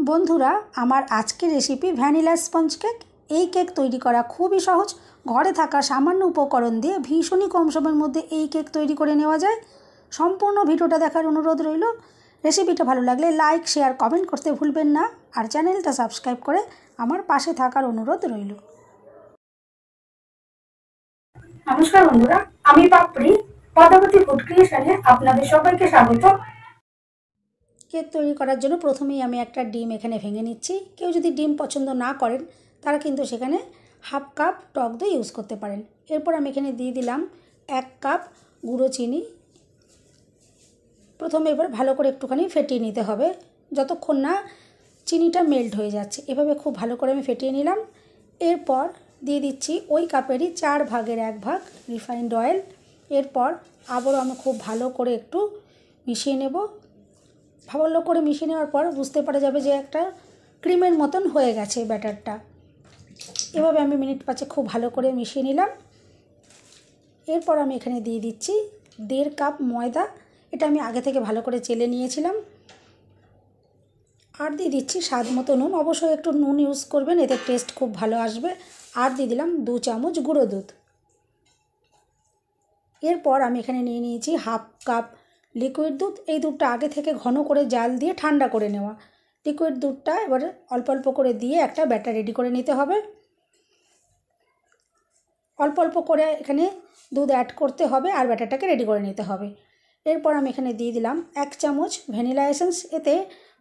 বন্ধুরা, আমার আজকের রেসিপি ভ্যানিলা স্পঞ্জ কেক। এই কেক তৈরি করা খুবই সহজ। ঘরে থাকা সামান্য উপকরণ দিয়ে ভীষণই কম সময়ের মধ্যে এই কেক তৈরি করে নেওয়া যায়। সম্পূর্ণ ভিডিওটা দেখার অনুরোধ রইল। রেসিপিটা ভালো লাগলে লাইক, শেয়ার, কমেন্ট করতে ভুলবেন না। আর চ্যানেলটা সাবস্ক্রাইব করে আমার পাশে থাকার অনুরোধ রইল। নমস্কার বন্ধুরা, আমি পাপড়ি পদ্মাবতী ফুড ক্রিয়েশনে আপনাদের সবাইকে স্বাগত। কেক তৈরি করার জন্য প্রথমেই আমি একটা ডিম এখানে ভেঙে নিচ্ছি। কেউ যদি ডিম পছন্দ না করেন তারা কিন্তু সেখানে হাফ কাপ টক দই ইউজ করতে পারেন। এরপর আমি এখানে দিয়ে দিলাম 1 কাপ গুঁড়ো চিনি। প্রথমে এবার ভালো করে একটুখানি ফেটিয়ে নিতে হবে যতক্ষণ না চিনিটা মেল্ট হয়ে যাচ্ছে। এভাবে খুব ভালো করে আমি ফেটিয়ে নিলাম। এরপর দিয়ে দিচ্ছি ওই কাপেরই 4 ভাগের 1 ভাগ রিফাইন্ড অয়েল। এরপর আবারও আমি খুব ভালো করে একটু মিশিয়ে নেব। ভালো করে মিশিয়ে নেওয়ার পর বুঝতে পারা যাবে যে একটা ক্রিমের মতন হয়ে গেছে ব্যাটারটা। এভাবে আমি মিনিট 5 খুব ভালো করে মিশিয়ে নিলাম। এরপর আমি এখানে দিয়ে দিচ্ছি 1.5 কাপ ময়দা। এটা আমি আগে থেকে ভালো করে চেলে নিয়েছিলাম। আর দিয়ে দিচ্ছি স্বাদ মতো নুন। অবশ্যই একটু নুন ইউজ করবেন, এতে টেস্ট খুব ভালো আসবে। আর দিয়ে দিলাম 2 চামচ গুঁড়ো দুধ। এরপর আমি এখানে নিয়ে নিয়েছি হাফ কাপ লিকুইড দুধ। এই দুধটা আগে থেকে ঘন করে জাল দিয়ে ঠান্ডা করে নেওয়া। লিকুইড দুধটা এবারে অল্প অল্প করে দিয়ে একটা ব্যাটার রেডি করে নিতে হবে। অল্প অল্প করে এখানে দুধ অ্যাড করতে হবে আর ব্যাটারটাকে রেডি করে নিতে হবে। এরপর আমি এখানে দিয়ে দিলাম 1 চামচ ভ্যানিলা এসেন্স। এতে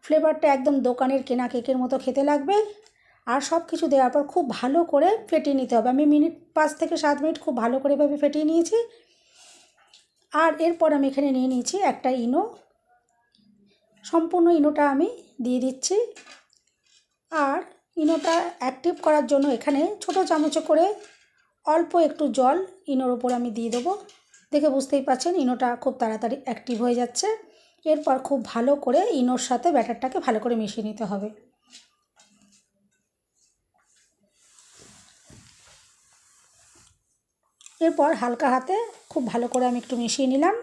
ফ্লেভারটা একদম দোকানের কেনা কেকের মতো খেতে লাগবে। আর সব কিছু দেওয়ার পর খুব ভালো করে ফেটিয়ে নিতে হবে। আমি 5 থেকে 7 মিনিট খুব ভালো করে এভাবে ফেটিয়ে নিয়েছি। আর এরপর আমি এখানে নিয়ে নিয়েছি একটা ইনো। সম্পূর্ণ ইনোটা আমি দিয়ে দিচ্ছি। আর ইনোটা অ্যাক্টিভ করার জন্য এখানে ছোট চামচে করে অল্প একটু জল ইনোর উপর আমি দিয়ে দেবো। দেখে বুঝতেই পারছেন ইনোটা খুব তাড়াতাড়ি অ্যাক্টিভ হয়ে যাচ্ছে। এরপর খুব ভালো করে ইনোর সাথে ব্যাটারটাকে ভালো করে মিশিয়ে নিতে হবে। এরপর হালকা হাতে খুব ভালো করে আমি একটু মিশিয়ে নিলাম।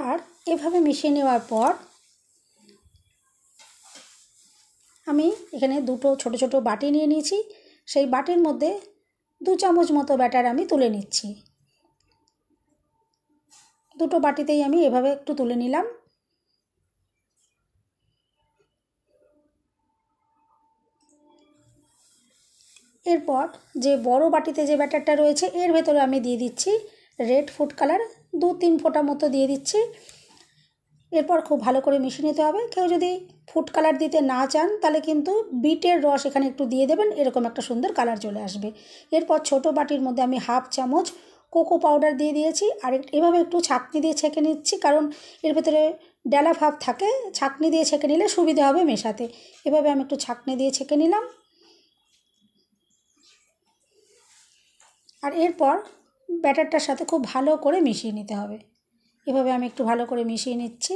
আর এভাবে মিশিয়ে নেওয়ার পর আমি এখানে দুটো ছোট ছোট বাটি নিয়ে নিয়েছি। সেই বাটির মধ্যে 2 চামচ মতো ব্যাটার আমি তুলে নিচ্ছি। দুটো বাটিতেই আমি এভাবে একটু তুলে নিলাম। এরপর যে বড় বাটিতে যে ব্যাটারটা রয়েছে এর ভেতরে আমি দিয়ে দিচ্ছি রেড ফুড কালার 2-3 ফোঁটা মতো দিয়ে দিচ্ছি। এরপর খুব ভালো করে মিশিয়ে নিতে হবে। কেউ যদি ফুড কালার দিতে না চান তাহলে কিন্তু বিটের রস এখানে একটু দিয়ে দেবেন, এরকম একটা সুন্দর কালার চলে আসবে। এরপর ছোট বাটির মধ্যে আমি হাফ চামচ কোকো পাউডার দিয়ে দিয়েছি। আর এভাবে একটু ছাঁকনি দিয়ে ছেঁকে নিচ্ছি, কারণ এর ভেতরে ডেলা ভাব থাকে। ছাঁকনি দিয়ে ছেঁকে নিলে সুবিধা হবে মেশাতে। এভাবে আমি একটু ছাঁকনি দিয়ে ছেঁকে নিলাম। আর এরপর ব্যাটারটার সাথে খুব ভালো করে মিশিয়ে নিতে হবে। এভাবে আমি একটু ভালো করে মিশিয়ে নিচ্ছি।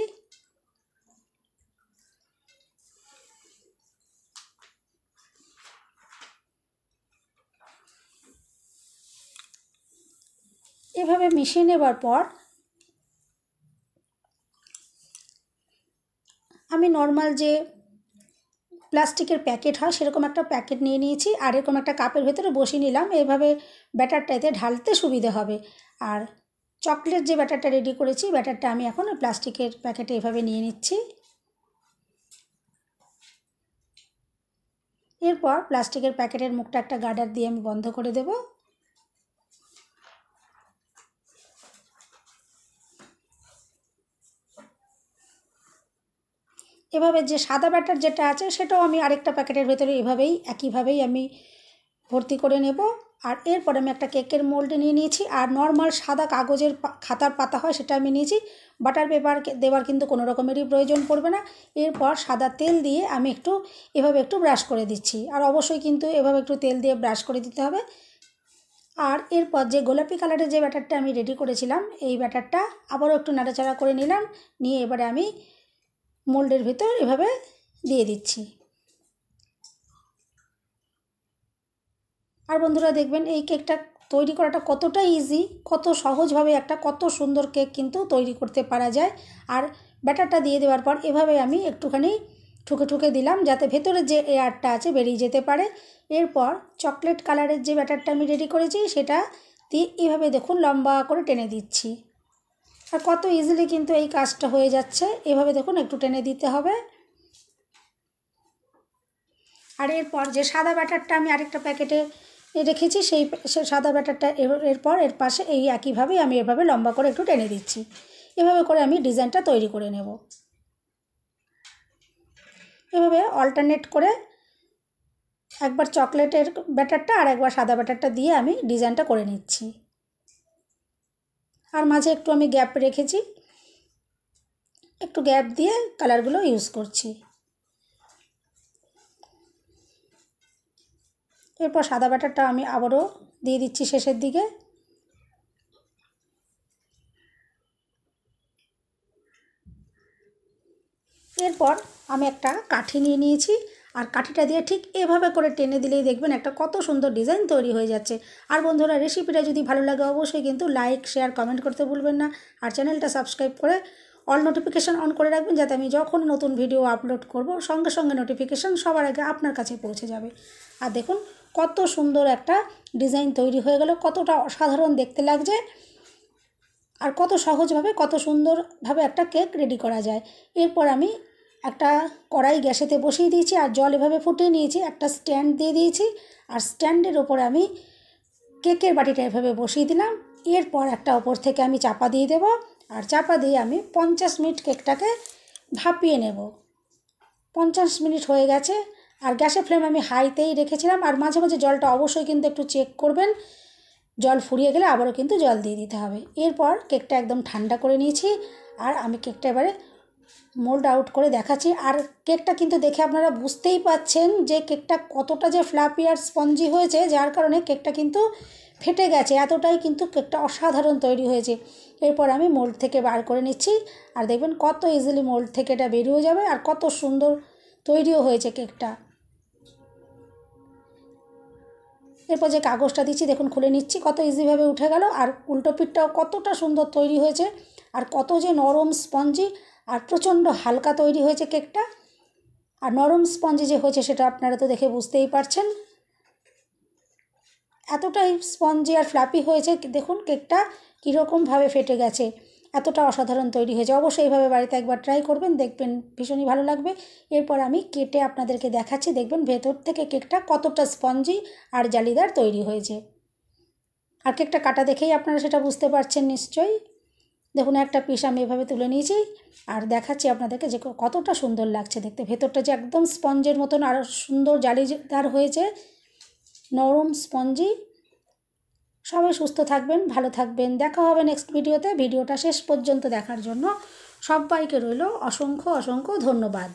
এভাবে মিশিয়ে নেবার পর আমি নর্মাল যে প্লাস্টিকের প্যাকেট হয় সেরকম একটা প্যাকেট নিয়ে নিয়েছি। আর এরকম একটা কাপের ভেতরে বসিয়ে নিলাম। এভাবে ব্যাটারটা এতে ঢালতে সুবিধে হবে। আর চকলেট যে ব্যাটারটা রেডি করেছি ব্যাটারটা আমি এখন প্লাস্টিকের প্যাকেটে এভাবে নিয়ে নিচ্ছি। এরপর প্লাস্টিকের প্যাকেটের মুখটা একটা গার্ডার দিয়ে আমি বন্ধ করে দেব। এভাবে যে সাদা ব্যাটার যেটা আছে সেটাও আমি আরেকটা প্যাকেটের ভেতরে একইভাবেই আমি ভর্তি করে নেব। আর এরপর আমি একটা কেকের মোল্ড নিয়ে নিয়েছি। আর নর্মাল সাদা কাগজের খাতার পাতা হয় সেটা আমি নিয়েছি। বাটার পেপার দেওয়ার কিন্তু কোনো রকমেরই প্রয়োজন পড়বে না। এরপর সাদা তেল দিয়ে আমি এভাবে একটু ব্রাশ করে দিচ্ছি। আর অবশ্যই কিন্তু এভাবে একটু তেল দিয়ে ব্রাশ করে দিতে হবে। আর এরপর যে গোলাপি কালারের যে ব্যাটারটা আমি রেডি করেছিলাম এই ব্যাটারটা আবারও একটু নাড়াচাড়া করে নিলাম। নিয়ে এবারে আমি মোল্ডের ভিতর এভাবে দিয়ে দিচ্ছি। আর বন্ধুরা দেখবেন এই কেকটা তৈরি করাটা কতটা ইজি, কত সহজভাবে একটা কত সুন্দর কেক কিন্তু তৈরি করতে পারা যায়। আর ব্যাটারটা দিয়ে দেওয়ার পর এভাবে আমি একটুখানি ঠুকে ঠুকে দিলাম যাতে ভেতরে যে এয়ারটা আছে বেরিয়ে যেতে পারে। এরপর চকলেট কালারের যে ব্যাটারটা আমি রেডি করেছি সেটা দিয়ে এভাবে দেখুন লম্বা করে টেনে দিচ্ছি। আর কত ইজিলি কিন্তু এই কাজটা হয়ে যাচ্ছে। এভাবে দেখুন একটু টেনে দিতে হবে। আর এরপর যে সাদা ব্যাটারটা আমি আরেকটা প্যাকেটে রেখেছি সেই সাদা ব্যাটারটা এরপর এর পাশে এই একইভাবেই আমি এভাবে লম্বা করে একটু টেনে দিচ্ছি। এভাবে করে আমি ডিজাইনটা তৈরি করে নেব। এভাবে অল্টারনেট করে একবার চকলেটের ব্যাটারটা আর একবার সাদা ব্যাটারটা দিয়ে আমি ডিজাইনটা করে নিচ্ছি। আর মাঝে একটু আমি গ্যাপ রেখেছি, একটু গ্যাপ দিয়ে কালারগুলো ইউজ করছি। এরপর সাদা ব্যাটারটা আমি আবারও দিয়ে দিচ্ছি শেষের দিকে। এরপর আমি একটা কাঠি নিয়ে নিয়েছি আর কাঠিটা দিয়ে ঠিক এভাবে করে টেনে দিলেই দেখবেন একটা কত সুন্দর ডিজাইন তৈরি হয়ে যাচ্ছে। আর বন্ধুরা, রেসিপিটা যদি ভালো লাগে অবশ্যই কিন্তু লাইক, শেয়ার, কমেন্ট করতে ভুলবেন না। আর চ্যানেলটা সাবস্ক্রাইব করে অল নোটিফিকেশান অন করে রাখবেন যাতে আমি যখন নতুন ভিডিও আপলোড করব সঙ্গে সঙ্গে নোটিফিকেশান সবার আগে আপনার কাছে পৌঁছে যাবে। আর দেখুন কত সুন্দর একটা ডিজাইন তৈরি হয়ে গেল, কতটা অসাধারণ দেখতে লাগছে আর কত সহজভাবে কত সুন্দরভাবে একটা কেক রেডি করা যায়। এরপর আমি একটা কড়াই গ্যাসেতে বসিয়ে দিয়েছি আর জল এভাবে ফুটিয়ে নিয়েছি, একটা স্ট্যান্ড দিয়ে দিয়েছি আর স্ট্যান্ডের ওপরে আমি কেকের বাটিটা এভাবে বসিয়ে দিলাম। এরপর একটা ওপর থেকে আমি চাপা দিয়ে দেব আর চাপা দিয়ে আমি 50 মিনিট কেকটাকে ভাপিয়ে নেব। 50 মিনিট হয়ে গেছে আর গ্যাসের ফ্লেম আমি হাইতেই রেখেছিলাম। আর মাঝে মাঝে জলটা অবশ্যই কিন্তু একটু চেক করবেন, জল ফুরিয়ে গেলে আবারও কিন্তু জল দিয়ে দিতে হবে। এরপর কেকটা একদম ঠান্ডা করে নিয়েছি আর আমি কেকটা এবারে মোল্ড আউট করে দেখাচ্ছি। আর কেকটা কিন্তু দেখে আপনারা বুঝতেই পাচ্ছেন যে কেকটা কতটা যে ফ্লাপি আর স্পঞ্জি হয়েছে, যার কারণে কেকটা কিন্তু ফেটে গেছে, এতটাই কিন্তু কেকটা অসাধারণ তৈরি হয়েছে। এরপর আমি মোল্ড থেকে বার করে নিচ্ছি আর দেখবেন কত ইজিলি মোল্ড থেকে এটা বেরিয়ে যাবে আর কত সুন্দর তৈরিও হয়েছে কেকটা। এরপর যে কাগজটা দিচ্ছি দেখুন খুলে নিচ্ছি, কত ইজিভাবে উঠে গেল আর উল্টো পিঠটাও কতটা সুন্দর তৈরি হয়েছে আর কত যে নরম স্পঞ্জি আর প্রচণ্ড হালকা তৈরি হয়েছে কেকটা। আর নরম স্পঞ্জি যে হয়েছে সেটা আপনারা তো দেখে বুঝতেই পারছেন, এতটাই স্পঞ্জি আর ফ্লাপি হয়েছে। দেখুন কেকটা কীরকমভাবে ফেটে গেছে, এতটা অসাধারণ তৈরি হয়েছে। অবশ্যই এইভাবে বাড়িতে একবার ট্রাই করবেন, দেখবেন ভীষণই ভালো লাগবে। এরপর আমি কেটে আপনাদেরকে দেখাচ্ছি, দেখবেন ভেতর থেকে কেকটা কতটা স্পঞ্জি আর জালিদার তৈরি হয়েছে। আর কেকটা কাটা দেখেই আপনারা সেটা বুঝতে পারছেন নিশ্চয়ই। দেখুন একটা পিস আমি এভাবে তুলে নিয়েছি আর দেখাচ্ছি আপনাদেরকে যে কতটা সুন্দর লাগছে দেখতে। ভেতরটা যে একদম স্পঞ্জের মতন আরও সুন্দর জালিদার হয়েছে, নরম স্পঞ্জি। সবাই সুস্থ থাকবেন, ভালো থাকবেন, দেখা হবে নেক্সট ভিডিওতে। ভিডিওটা শেষ পর্যন্ত দেখার জন্য সবাইকে রইল অসংখ্য অসংখ্য ধন্যবাদ।